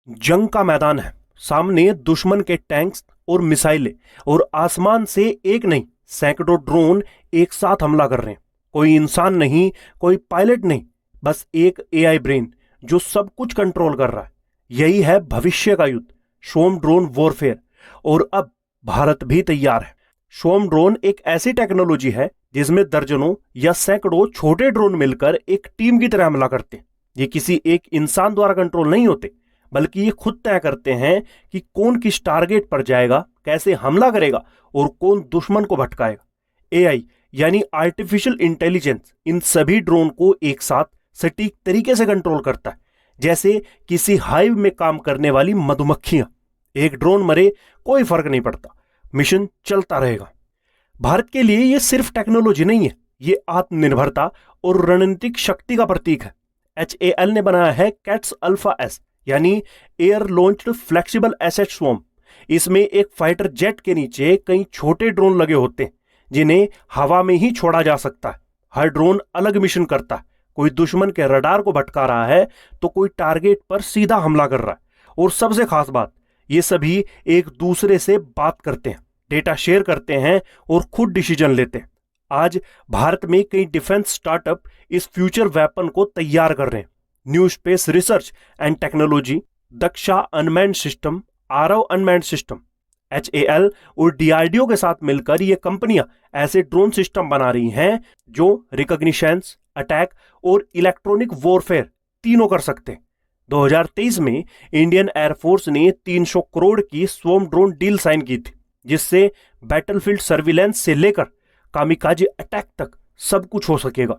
जंग का मैदान है, सामने दुश्मन के टैंक्स और मिसाइलें, और आसमान से एक नहीं सैकड़ों ड्रोन एक साथ हमला कर रहे हैं। कोई इंसान नहीं, कोई पायलट नहीं, बस एक एआई ब्रेन जो सब कुछ कंट्रोल कर रहा है। यही है भविष्य का युद्ध, स्वॉर्म ड्रोन वॉरफेयर। और अब भारत भी तैयार है। स्वॉर्म ड्रोन एक ऐसी टेक्नोलॉजी है जिसमें दर्जनों या सैकड़ों छोटे ड्रोन मिलकर एक टीम की तरह हमला करते हैं। ये किसी एक इंसान द्वारा कंट्रोल नहीं होते, बल्कि ये खुद तय करते हैं कि कौन किस टारगेट पर जाएगा, कैसे हमला करेगा और कौन दुश्मन को भटकाएगा। एआई यानी आर्टिफिशियल इंटेलिजेंस इन सभी ड्रोन को एक साथ सटीक तरीके से कंट्रोल करता है, जैसे किसी हाइव में काम करने वाली मधुमक्खियां। एक ड्रोन मरे कोई फर्क नहीं पड़ता, मिशन चलता रहेगा। भारत के लिए यह सिर्फ टेक्नोलॉजी नहीं है, ये आत्मनिर्भरता और रणनीतिक शक्ति का प्रतीक है। HAL ने बनाया है कैट्स अल्फा एस, यानी air launched flexible asset swarm. इसमें एक फाइटर जेट के नीचे कई छोटे ड्रोन लगे होते हैं जिन्हें हवा में ही छोड़ा जा सकता है। हर ड्रोन अलग मिशन करता है, कोई दुश्मन के रडार को भटका रहा है तो कोई टारगेट पर सीधा हमला कर रहा है। और सबसे खास बात, ये सभी एक दूसरे से बात करते हैं, डेटा शेयर करते हैं और खुद डिसीजन लेते हैं। आज भारत में कई डिफेंस स्टार्टअप इस फ्यूचर वेपन को तैयार कर रहे हैं। New space research and technology, Daksha unmanned system, Aarav unmanned system, HAL और DRDO के साथ मिलकर ये कंपनियां ऐसे ड्रोन सिस्टम बना रही हैं जो रिकॉग्निशंस, अटैक और इलेक्ट्रॉनिक वॉरफेयर तीनों कर सकते हैं। 2023 में इंडियन एयरफोर्स ने 300 करोड़ की स्वॉर्म ड्रोन डील साइन की थी, जिससे बैटलफील्ड सर्विलेंस से लेकर कामिकाजे अटैक तक सब कुछ हो सकेगा।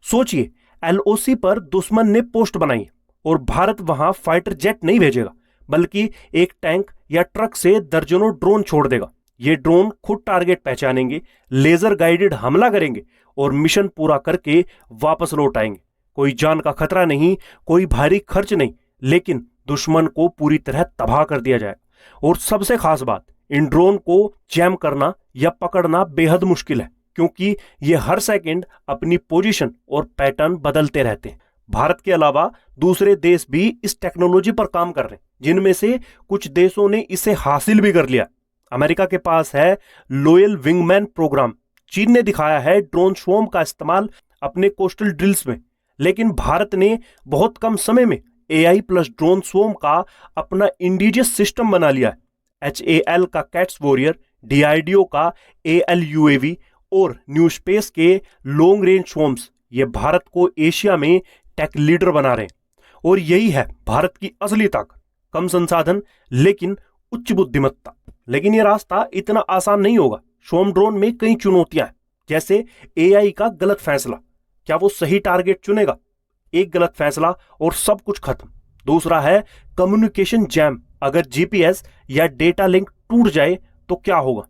सोचिए, LOC पर दुश्मन ने पोस्ट बनाई और भारत वहां फाइटर जेट नहीं भेजेगा, बल्कि एक टैंक या ट्रक से दर्जनों ड्रोन छोड़ देगा। ये ड्रोन खुद टारगेट पहचानेंगे, लेजर गाइडेड हमला करेंगे और मिशन पूरा करके वापस लौट आएंगे। कोई जान का खतरा नहीं, कोई भारी खर्च नहीं, लेकिन दुश्मन को पूरी तरह तबाह कर दिया जाए। और सबसे खास बात, इन ड्रोन को जैम करना या पकड़ना बेहद मुश्किल है, क्योंकि ये हर सेकंड अपनी पोजीशन और पैटर्न बदलते रहते हैं। भारत के अलावा दूसरे देश भी इस टेक्नोलॉजी पर काम कर रहे हैं, जिनमें से कुछ देशों ने इसे हासिल भी कर लिया। अमेरिका के पास है लोयल विंगमैन प्रोग्राम। चीन ने दिखाया है ड्रोन स्वॉर्म का इस्तेमाल अपने कोस्टल ड्रिल्स में। लेकिन भारत ने बहुत कम समय में AI प्लस ड्रोन स्वॉर्म का अपना इंडिजियस सिस्टम बना लिया है। HAL का कैट्स वॉरियर, DRDO का ALUAV और न्यू स्पेस के लॉन्ग रेंज स्वॉर्म्स, ये भारत को एशिया में टेक लीडर बना रहे हैं। और यही है भारत की असली ताकत, कम संसाधन लेकिन उच्च बुद्धिमत्ता। लेकिन यह रास्ता इतना आसान नहीं होगा। स्वॉर्म ड्रोन में कई चुनौतियां हैं, जैसे AI का गलत फैसला, क्या वो सही टारगेट चुनेगा? एक गलत फैसला और सब कुछ खत्म। दूसरा है कम्युनिकेशन जैम, अगर GPS या डेटा लिंक टूट जाए तो क्या होगा?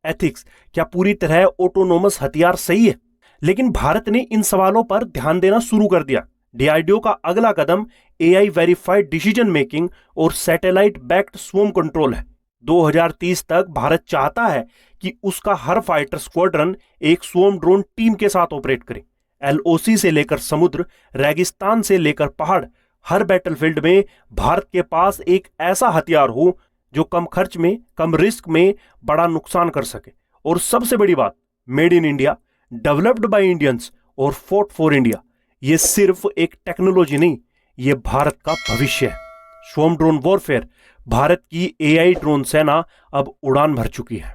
एथिक्स, क्या पूरी तरह ऑटोनोमस हथियार सही है? लेकिन भारत ने इन सवालों पर ध्यान देना शुरू कर दिया। DRDO का अगला कदम AI वेरीफाइड डिसीजन मेकिंग और सैटेलाइट बैक्ड स्वॉर्म कंट्रोल है। 2030 तक भारत चाहता है कि उसका हर फाइटर स्क्वाड्रन एक स्वॉर्म ड्रोन टीम के साथ ऑपरेट करे। LOC से लेकर समुद्र, रेगिस्तान से लेकर पहाड़, हर बैटलफील्ड में भारत के पास एक ऐसा हथियार हो जो कम खर्च में, कम रिस्क में बड़ा नुकसान कर सके। और सबसे बड़ी बात, made in India, developed by Indians और फॉट फॉर इंडिया। ये सिर्फ एक टेक्नोलॉजी नहीं, ये भारत का भविष्य है। स्वॉर्म ड्रोन वॉरफेयर, भारत की AI ड्रोन सेना अब उड़ान भर चुकी है।